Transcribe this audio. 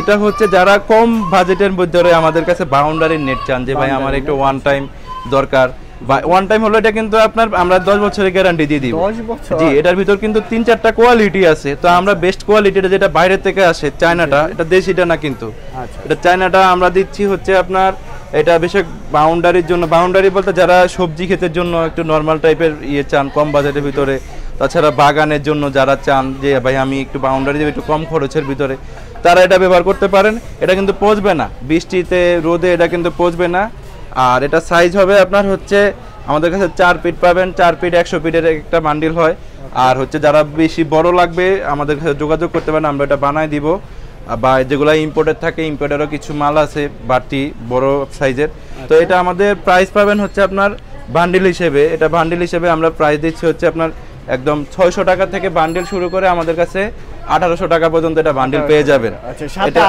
এটা হচ্ছে যারা কম বাজেটের মধ্যে আমাদের কাছে বাউন্ডারি নেট চান যে ভাই আমার একটু ওয়ান টাইম দরকার বা ওয়ান টাইম হলো এটা কিন্তু আপনার আমরা 10 বছরের গ্যারান্টি দিয়ে দিব 10 বছর জি এটার ভিতর কিন্তু 3-4টা কোয়ালিটি আছে তো আমরা বেস্ট কোয়ালিটিটা যেটা বাইরে থেকে আসে চায়নাটা এটা দেশিটা না কিন্তু আচ্ছা এটা চায়নাটা আমরা দিচ্ছি হচ্ছে আপনার এটা বেশক বাউন্ডারির জন্য বাউন্ডারি বলতে যারা সবজি ক্ষেতের জন্য একটু নরমাল টাইপের ইয়ে চান কম বাজেটের ভিতরে তাছাড়া বাগানের জন্য যারা চান যে ভাই আমি একটু বাউন্ডারি দেব একটু কম খরচের ভিতরে তারা এটা ব্যবহার করতে পারেন এটা কিন্তু পচবে না বৃষ্টিতে রোদে এটা কিন্তু পচবে না আর এটা সাইজ হবে আপনার হচ্ছে আমাদের কাছে 4 ফিট পাবেন 4 ফিট 100 ফিটের একটা বান্ডিল হয় আর হচ্ছে যারা বেশি বড় লাগবে আমাদের কাছে যোগাযোগ করতে পারেন আমরা এটা বানাই দিব বা যেগুলো ইম্পোর্টেড থাকে ইম্পোর্টেরও কিছু মাল আছে বাড়তি বড় সাইজের তো এটা আমাদের প্রাইস পাবেন হচ্ছে আপনার বান্ডিল হিসেবে এটা বান্ডিল হিসেবে আমরা প্রাইস দিচ্ছি হচ্ছে আপনার একদম 600 টাকা থেকে বান্ডিল শুরু করে আমাদের কাছে 1800 টাকা পর্যন্ত এটা বান্ডিল পেয়ে যাবেন আচ্ছা সাথে